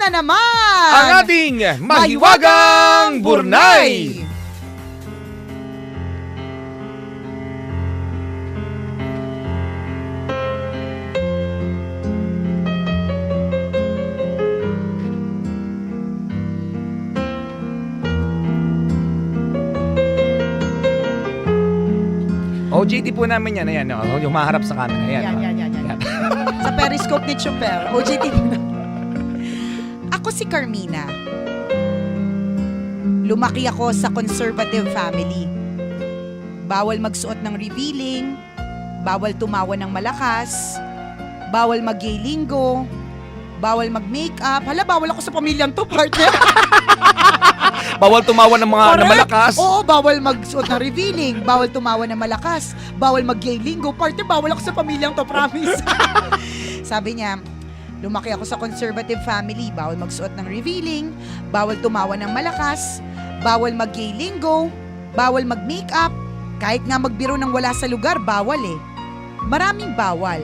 na naman ang ating Mahiwagang Burnay! OJT po namin yan. Ayan, yung maharap sa camera. Ayan. Yan. Sa periscope ni Chopper. OJT na. Ako si Carmina. Lumaki ako sa conservative family. Bawal magsuot ng revealing, bawal tumawa ng malakas, bawal mag-gay linggo, bawal mag-makeup. Hala, bawal ako sa pamilyang to, partner. Bawal tumawa ng mga na malakas. Oo, bawal magsuot ng revealing, bawal tumawa ng malakas, bawal mag-gay linggo. Partner, bawal ako sa pamilyang to, promise. Sabi niya, lumaki ako sa conservative family, bawal magsuot ng revealing, bawal tumawa ng malakas, bawal mag-gay linggo, bawal mag-makeup, kahit nga magbiro ng wala sa lugar, bawal eh. Maraming bawal.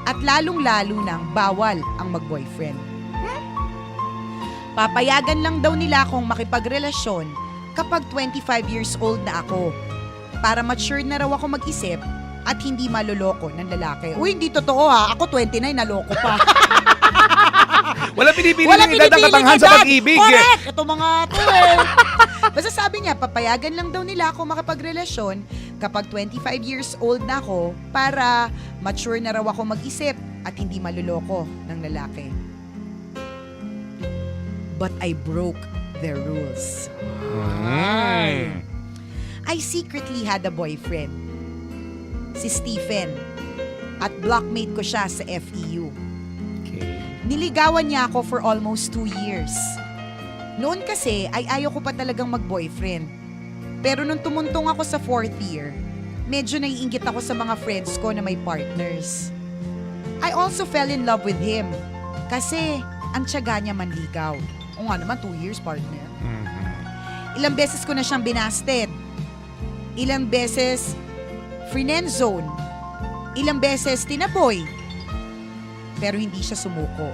At lalong-lalo nang bawal ang mag-boyfriend. Papayagan lang daw nila akong makipagrelasyon kapag 25 years old na ako para mature na raw ako mag-isip at hindi maloloko ng lalaki. Uy, hindi totoo ha. Ako 29, naloko pa. Wala pinipiling edad ang katanghan sa pag-ibig. Correct! Ito mga to eh. Basta sabi niya, papayagan lang daw nila ako makipagrelasyon kapag 25 years old na ako para mature na raw ako mag-isip at hindi maloloko ng lalaki. But I broke their rules. I secretly had a boyfriend. Si Stephen. At blockmate ko siya sa FEU. Okay. Niligawan niya ako for almost 2 years. Noon kasi ay ayaw ko pa talagang mag-boyfriend. Pero nung tumuntong ako sa 4th year, medyo naiinggit ako sa mga friends ko na may partners. I also fell in love with him. Kasi ang tiyaga niya manligaw. O nga naman, 2 years partner. Ilang beses ko na siyang binasted. Ilang beses friend zone. Ilang beses tinaboy. Pero hindi siya sumuko.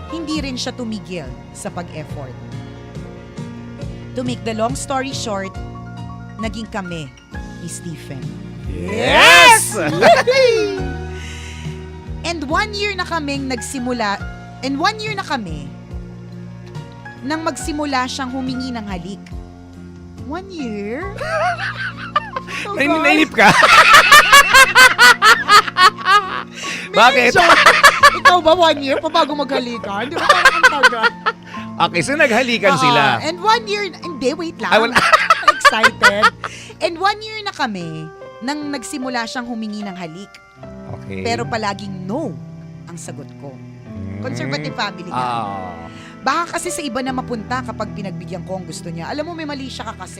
Hindi rin siya tumigil sa pag-effort. To make the long story short, naging kami ni Stephen. Yes! And 1 year na kaming nagsimula, and 1 year na kami nang magsimula siyang humingi ng halik. 1 year? Oh, Nainip ka? Bakit? Ikaw ba 1 year pa bago maghalikan? Di ba parang ang tagal? Okay, so naghalikan sila. And 1 year, hindi, wait lang. Ay, wala. Excited. And 1 year na kami nang nagsimula siyang humingi ng halik. Okay. Pero palaging no ang sagot ko. Conservative family nga. Baka kasi sa iba na mapunta kapag pinagbigyan ko ang gusto niya. Alam mo, may mali siya ka kasi.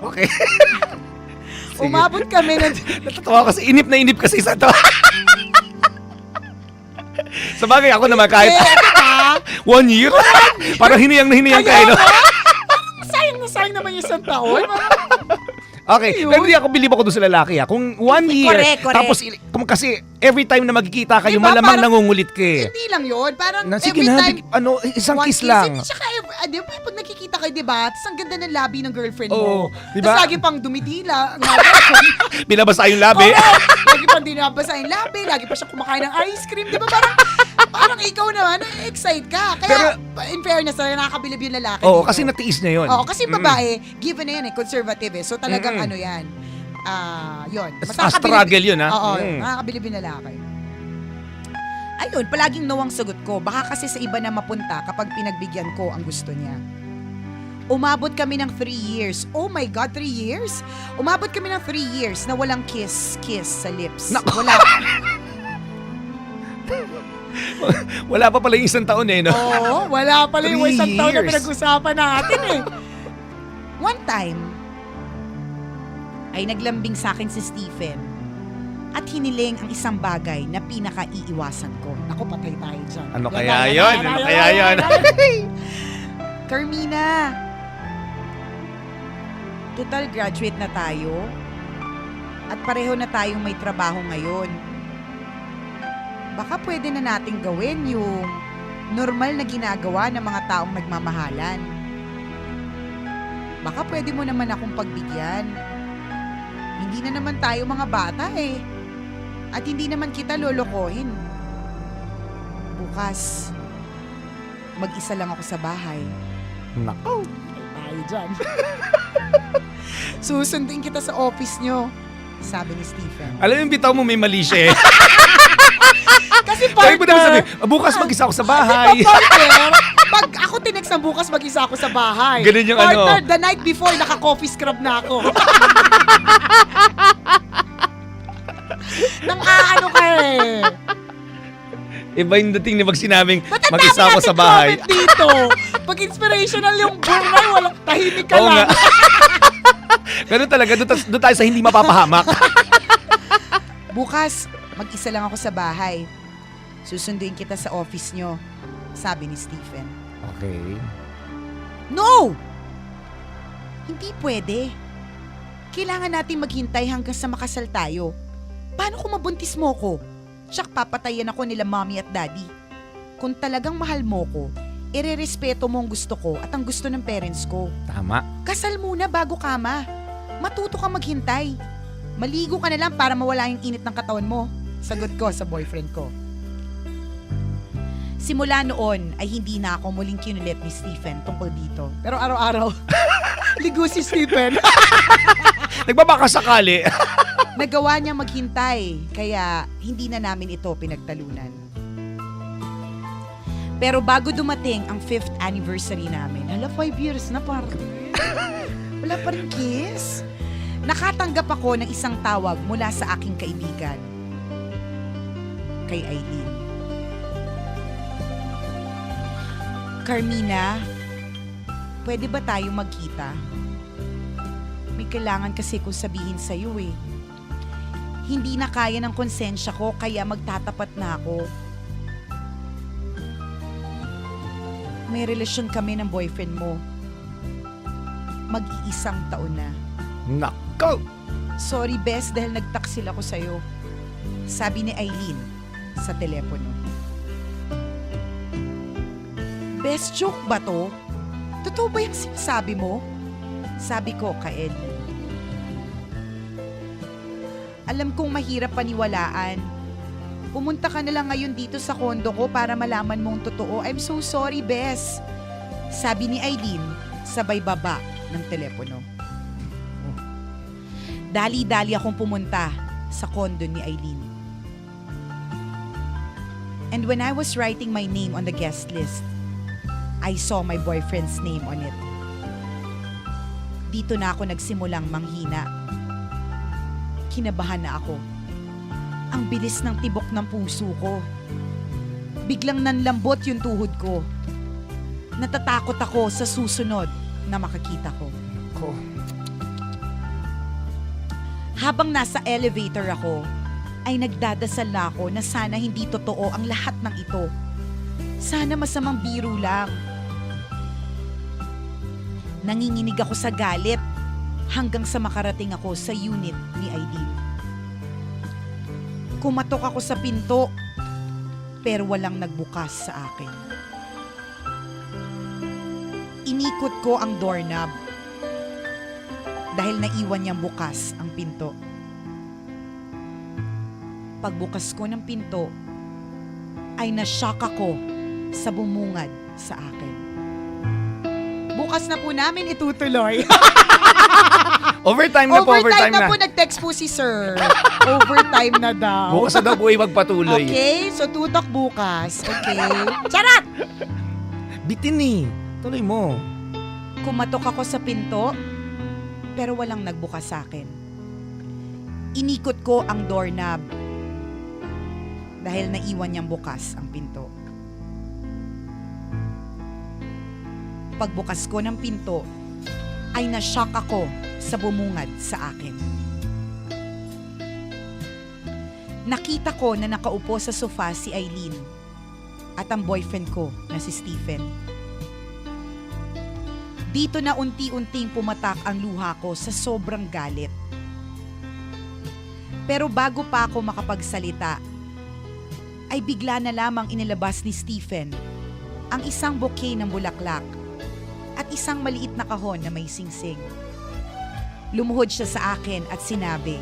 Okay. Umabot kami na... Natatawa kasi, inip kasi sa to. Sa bagay, ako naman kahit 1 year. Parang hiniyang ka, no? Sayang na sayang naman yung isang taon. Okay, pero hindi ako bilib ako doon sa lalaki ha. Kung 1 year, Correct. tapos kasi every time na magkikita kayo, Diba, malamang parang- nangungulit ka eh. Hindi lang yun. Parang Sige every na, time... isang one kiss lang. Hindi siya di ba, pag nakikita kayo, di ba? Tapos ang ganda ng labi ng girlfriend Oo, mo. di ba? Tapos lagi pang dumitila. Binabasa yung labi. Lagi pang dinabasa yung labi. Lagi pa siya kumakain ng ice cream. Di ba? Parang ikaw naman, excite ka. Kaya, in fairness, nakakabilib yung lalaki. Oo, dito. kasi natiis niya yun. Oo, kasi babae, given na yan conservative eh. So talagang ano yan. Yun. Mas struggle yun ha. Oo, nakakabilib yung lalaki. Ayun, palaging no ang sagot ko. Baka kasi sa iba na mapunta kapag pinagbigyan ko ang gusto niya. Umabot kami ng 3 years. Oh my God, 3 years? Umabot kami ng 3 years na walang kiss sa lips. Wala. Wala pa pala yung isang taon eh, no? Oo, wala pala yung 3 isang taon na years. pinag-usapan natin eh. One time, ay naglambing sa akin si Stephen at hiniling ang isang bagay na pinaka-iiwasan ko. Naku, patay tayo dyan. Ano kaya yun? Ano kaya yun? Carmina, total graduate na tayo at pareho na tayong may trabaho ngayon. baka pwede na nating gawin yung normal na ginagawa ng mga taong nagmamahalan. Baka pwede mo naman akong pagbigyan. Hindi na naman tayo mga bata eh. At hindi naman kita lolokohin. Bukas, mag-isa lang ako sa bahay. Nako. Tayo dyan. Susundin kita sa office nyo, sabi ni Stephen. Alam mo, yung bitaw mo may mali siya eh. Kasi Sabi mo naman sabi, partner, bukas mag-isa ako sa bahay. partner, pag ako tinext ng bukas mag-isa ako sa bahay. Ganun yung partner, ano. the night before, naka-coffee scrub na ako. Nang aano ka eh. Iba yung dating na pag sinabing Ba't ang mag-isa dami ako sa nating bahay. comment dito? Pag inspirational yung burnay, walang tahimik ka Oo nga. lang. Ganun talaga, doon tayo sa hindi mapapahamak. Bukas, mag-isa lang ako sa bahay. Susunduin kita sa office nyo, sabi ni Stephen. Okay. No! Hindi pwede. Kailangan natin maghintay hanggang sa makasal tayo. Paano kung mabuntis mo ko? Tsak papatayan ako nila mommy at daddy. Kung talagang mahal mo ko, irerespeto mo ang gusto ko at ang gusto ng parents ko. Tama. Kasal muna bago kama. Matuto ka maghintay. Maligo ka na lang para mawala yung init ng katawan mo. Sagot ko sa boyfriend ko. Simula noon ay hindi na ako muling kinulit ni Stephen tungkol dito. Pero araw-araw, ligo si Stephen. Nagbabaka sakali. Nagawa niya maghintay, kaya hindi na namin ito pinagtalunan. Pero bago dumating ang 5th anniversary namin, 5 years na parang. Wala pa rin kiss. Nakatanggap ako ng isang tawag mula sa aking kaibigan. Kay Aileen. Carmina, pwede ba tayo magkita? May kailangan kasi kong sabihin sa'yo eh. Hindi na kaya ng konsensya ko kaya magtatapat na ako. May relasyon kami ng boyfriend mo. Mag-iisang taon na. Nako. Sorry bes dahil nagtaksil ako sa'yo. Sabi ni Aileen sa telepono. Bes, joke ba to? Totoo ba yung sinasabi mo? Sabi ko kay Ellie. Alam kong mahirap paniwalaan. Pumunta ka na lang ngayon dito sa kondo ko para malaman mong totoo. I'm so sorry, Bes. Sabi ni Aileen, sabay baba ng telepono. Dali-dali akong pumunta sa kondo ni Aileen. And when I was writing my name on the guest list, I saw my boyfriend's name on it. Dito na ako nagsimulang manghina. Kinabahan na ako. Ang bilis ng tibok ng puso ko. Biglang nanlambot yung tuhod ko. Natatakot ako sa susunod na makakita ko. Habang nasa elevator ako, ay nagdadasal na ako na sana hindi totoo ang lahat ng ito. Sana masamang biro lang. Nanginginig ako sa galit hanggang sa makarating ako sa unit ni Aileen. Kumatok ako sa pinto pero walang nagbukas sa akin. Inikot ko ang doorknob dahil naiwan niyang bukas ang pinto. Pagbukas ko ng pinto ay nashock ako sa bumungad sa akin. Bukas na po namin itutuloy. Overtime na po, overtime na. po, nag-text po si sir. Overtime na daw. Bukas na daw po magpatuloy. Okay, so tutok bukas. Okay. Charat! Bitin eh. Tuloy mo. Kumatok ako sa pinto, pero walang nagbukas sa akin. Inikot ko ang doorknob dahil naiwan niyang bukas ang pinto. Pagbukas ko ng pinto, ay nashock ako sa bumungad sa akin. Nakita ko na nakaupo sa sofa si Aileen at ang boyfriend ko na si Stephen. Dito na unti-unting pumatak ang luha ko sa sobrang galit. Pero bago pa ako makapagsalita, ay bigla na lamang inilabas ni Stephen ang isang bouquet ng bulaklak at isang maliit na kahon na may singsing. Lumuhod siya sa akin at sinabing,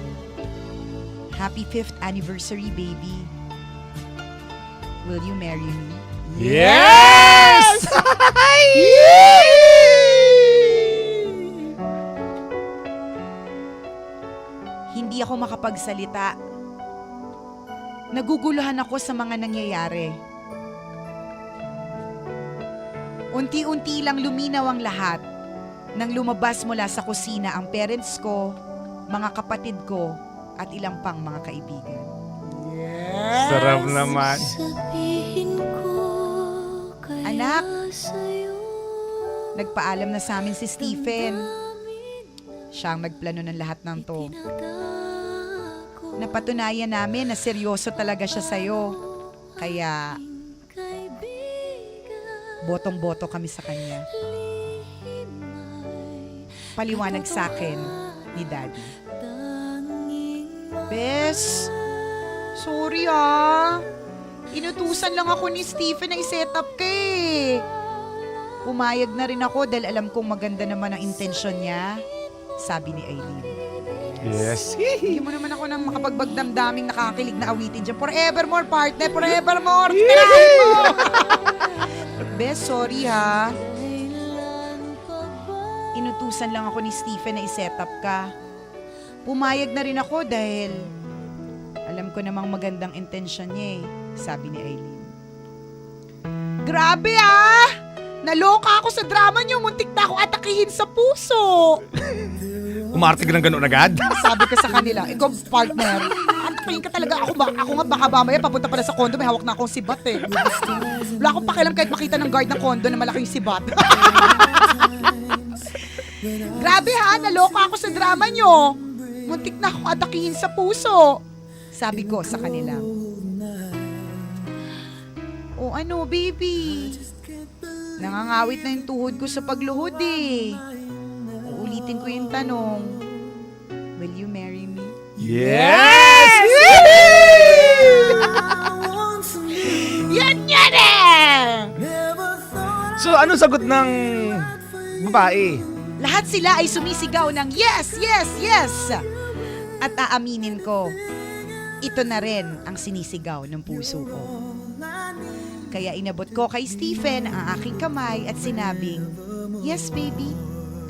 "Happy 5th anniversary, baby. Will you marry me?" Yes! Hindi ako makapagsalita. Naguguluhan ako sa mga nangyayari. Unti-unti lang luminaw ang lahat nang lumabas mula sa kusina ang parents ko, mga kapatid ko, at ilang pang mga kaibigan. Sarap naman. Anak, nagpaalam na sa amin si Stephen. Siya ang nagplano ng lahat ng to. Napatunayan namin na seryoso talaga siya sa'yo. Kaya, botong-boto kami sa kanya. Paliwanag sa akin ni Daddy. Bes, sorry inutusan lang ako ni Stephen na i-set up ka eh. Pumayag na rin ako dahil alam kong maganda naman ang intensyon niya, sabi ni Aileen. Yes. Hindi mo naman ako nang makapagbagdamdaming nakakilig na awitin dyan. Forevermore, partner, forevermore. Tirahin mo! Bes, sorry Inutusan lang ako ni Stephen na i-set up ka. Pumayag na rin ako dahil alam ko namang magandang intensyon niya sabi ni Aileen. Grabe Naloka ako sa drama niyo. Muntik na ako atakihin sa puso. Umarte ka ng gano'n agad? Sabi ko sa kanila, ikaw partner, atakihin ka talaga. Ako nga baka mamaya papunta pala sa kondo, may hawak na akong sibat Wala akong pakialam kahit makita ng guard ng kondo na malaking sibat. Grabe naloka ako sa drama niyo. Muntik na ako atakihin sa puso. Sabi ko sa kanila. O ano, baby? Nangangawit na yung tuhod ko sa pagluhod Uulitin ko yung tanong. Will you marry me? Yes! Yan So, anong sagot ng babae? Lahat sila ay sumisigaw ng yes, yes, yes! At aaminin ko, ito na rin ang sinisigaw ng puso ko. Kaya inabot ko kay Stephen ang aking kamay at sinabing, "Yes, baby,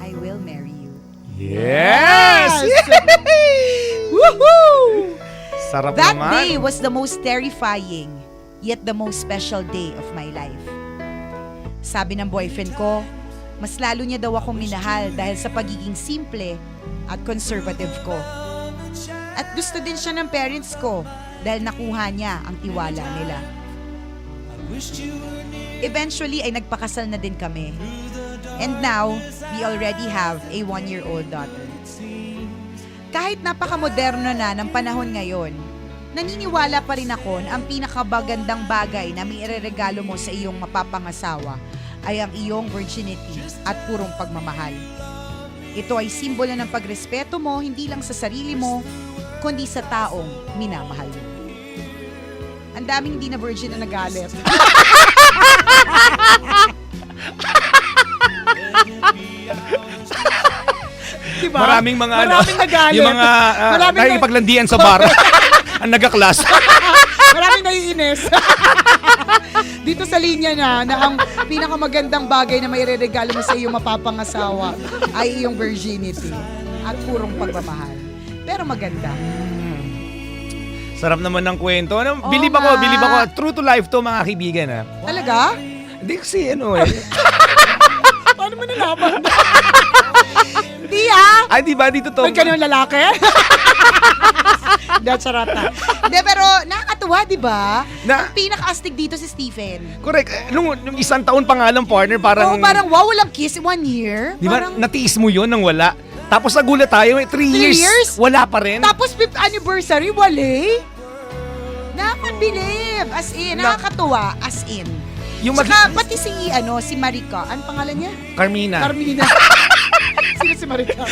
I will marry you." Yes! Woohoo! Sarap That naman. day was the most terrifying, yet the most special day of my life. Sabi ng boyfriend ko, mas lalo niya daw akong minahal dahil sa pagiging simple at conservative ko. At gusto din siya ng parents ko dahil nakuha niya ang tiwala nila. Eventually ay nagpakasal na din kami. And now, we already have a 1-year-old daughter. Kahit napakamoderno na ng panahon ngayon, naniniwala pa rin ako na ang pinakabagandang bagay na may ireregalo mo sa iyong mapapangasawa ay ang iyong virginity at purong pagmamahal. Ito ay simbolo ng pagrespeto mo hindi lang sa sarili mo, kundi sa taong minamahal mo. Ang daming hindi na virgin na nagalit. Diba? Maraming mga Maraming nagalit. yung mga Maraming nakikipaglandian sa bar. Ang nagaklas. Maraming naiinis. Dito sa linya na ang pinakamagandang bagay na may regalo mo sa iyong mapapangasawa ay iyong virginity at purong pagmamahal. Pero maganda. Sarap naman ng kwento. Oo Bilib nga. ako. True to life to, mga kaibigan. Talaga? Hindi kasi Paano mo nalaman? Hindi Ay, di ba? Dito to. May ganun lalaki? Hindi, charata. Hindi, pero nakakatuwa, di ba? Na, Pinaka-astig dito si Stephen. correct. Nung isang taon pa nga lang, partner, parang... Oo, parang wow, walang kiss 1 year. Di ba, Parang, natiis mo yun nang wala. Tapos nagulat tayo, 3 years. Wala pa rin. tapos 5th anniversary, wali. Nakaka-believe. As in, nakakatuwa. As in. Yung Saka, pati si Marika. Ano pangalan niya? Carmina. Carmina. Sino si Marika?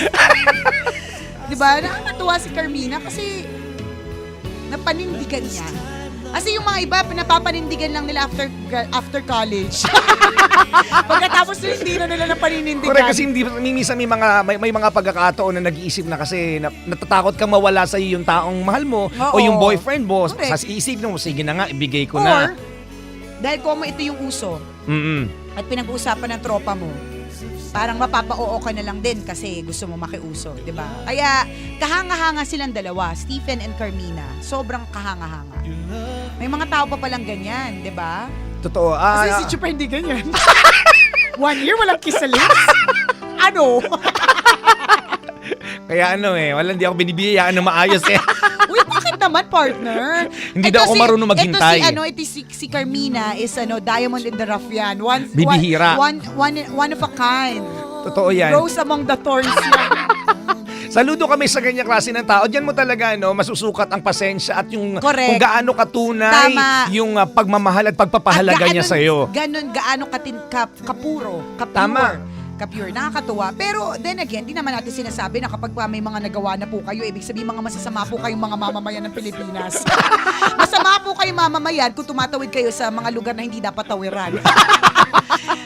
Diba? Nakakatuwa si Carmina kasi napanindigan niya Kasi yung mga iba, napapanindigan lang nila after college. Pagkatapos nun, hindi na nila napaninindigan. Correct, kasi hindi, minsan may mga pagkakataon na nag-iisip na kasi natatakot kang mawala sa yung taong mahal mo o Oo. yung boyfriend mo. Correct. Sa isipin mo, sige na nga, ibigay ko Or, na. dahil kung ito yung uso at pinag-uusapan ng tropa mo, parang mapapa-oo ka na lang din kasi gusto mo makiuso, di ba? Kaya kahanga-hanga silang dalawa, Stephen and Carmina. Sobrang kahanga-hanga. May mga tao pa palang ganyan, di ba? Totoo. Kasi si Chupa hindi ganyan. 1 year walang kiss sa lips? Ano? Kaya hindi ako binibiyayaan ng maayos eh. Uy, bakit naman, partner? Hindi daw ako marunong maghintay. Ito si Carmina is diamond in the rough yan. Bibihira. One of a kind. Totoo yan. Rose among the thorns yan. Saludo kami sa ganyang klase ng tao. Diyan mo talaga masusukat ang pasensya at yung Correct. kung gaano katunay Tama. yung pagmamahal at pagpapahalaga niya sa iyo. Gaano kapuro, kapure. Tama. Kapure, nakakatuwa. Pero then again, di naman natin sinasabi na kapag may mga nagawa na po kayo, ibig sabihin mga masasama po kayong mga mamamayan ng Pilipinas. Masama po kayong mamamayan kung tumatawid kayo sa mga lugar na hindi dapat tawiran.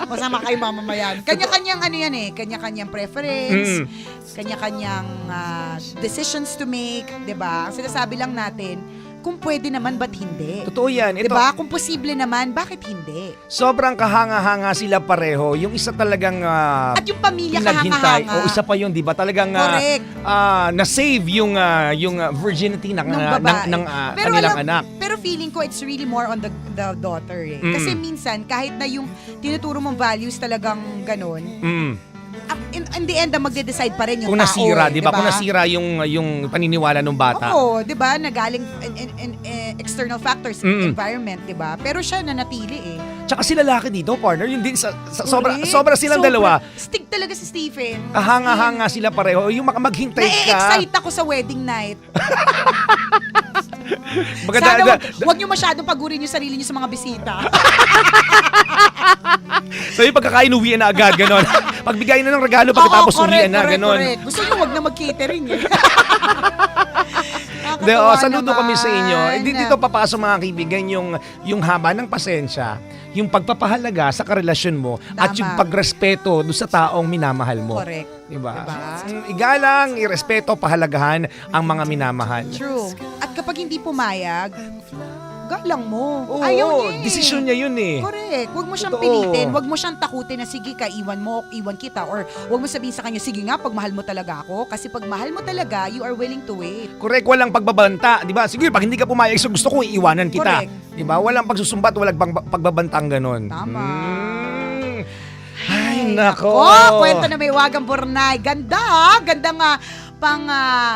Masama kayong mamamayan. Kanya-kanyang kanya-kanyang preference, kanya-kanyang decisions to make, 'di ba? Ang sinasabi lang natin, kung pwede naman, ba't hindi? Totoo yan. Ito, Diba? Kung posible naman, bakit hindi? sobrang kahanga-hanga sila pareho. Yung isa talagang At yung pamilya pinaghintay. kahanga-hanga. O isa pa yun, di ba? Talagang Correct. na-save yung virginity ng babae. kanilang anak. Pero feeling ko it's really more on the daughter eh. Mm. Kasi minsan, kahit na yung tinuturo mong values talagang ganun, in the end, magde-decide pa rin yung Kung tao. nasira, di ba? Diba? Kung nasira yung paniniwala ng bata. Oo, di ba? Nagaling in external factors, environment, di ba? Pero siya nanatili eh. Tsaka si lalaki dito, partner, yun din, Correct. sobra silang dalawa. Stig talaga si Stephen. Kahanga-hanga sila pareho. Yung maghintay ka. Na-excite ako sa wedding night. Maganda, Sana wag nyo masyadong pagurin yung sarili nyo sa mga bisita. So yung pagkakain, uwian na agad, gano'n. Pagbigay na ng regalo pagkatapos uwian na, gano'n. Correct. Gusto nyo wag na mag-catering eh. Saludo kami sa inyo. Dito papasok mga kaibigan yung haba ng pasensya, yung pagpapahalaga sa karelasyon mo at Tama. yung pagrespeto doon sa taong minamahal mo. Correct. Diba? Diba? Igalang, irespeto, pahalagahan ang mga minamahal. True. At kapag hindi pumayag, galang mo. Oo, Ayaw niya eh. desisyon niya yun eh. Correct. Huwag mo siyang Totoo. pilitin. Huwag mo siyang takutin na sige ka, iwan kita. Or huwag mo sabihin sa kanya, sige nga, pag mahal mo talaga ako. Kasi pag mahal mo talaga, you are willing to wait. Correct, walang pagbabanta, 'di ba? Sige, pag hindi ka pumayag, so gusto ko iiwanan kita. Correct. 'Di ba? Walang pagsusumbat, walang pagbabantang ganun. Tama. Ay, nako. Kwento na may wagang burnay. Ganda, ganda nga pang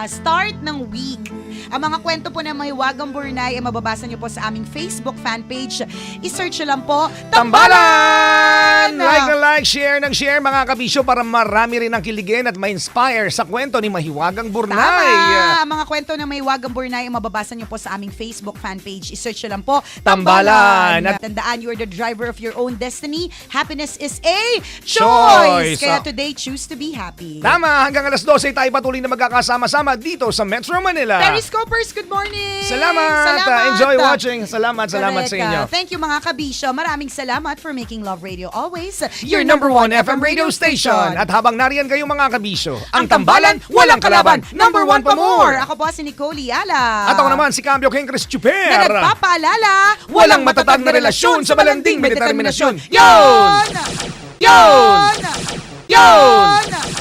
start ng week. Ang mga kwento po ng may wagang burnay ay mababasa niyo po sa aming Facebook fan page. I-search nyo lang po, Tambalan! Like, share ng share mga kabisyo para marami rin ang kiligin at ma-inspire sa kwento ni Mahiwagang Burnay. Tama! Ang mga kwento ng may wagang burnay ay mababasa niyo po sa aming Facebook fan page. I-search nyo lang po, Tambalan! At tandaan, you are the driver of your own destiny. Happiness is a choice! Kaya today, choose to be happy. Tama, hanggang alas 12 tayo patuloy na magkakasama-sama dito sa Metro Manila. Periscopers, good morning! Salamat! Enjoy watching. Salamat sa Correct. inyo. Thank you mga kabisyo. Maraming salamat for making Love Radio always Your number one FM radio station. At habang nariyan kayo mga kabisyo, ang tambalan, walang kalaban. Number one pa more. Ako po si Nicole Yala. At ako naman si Cambio King Chris Chuper. Na nagpapaalala, Walang matatag na relasyon sa malanding may determinasyon. Yon! Yon! Yon!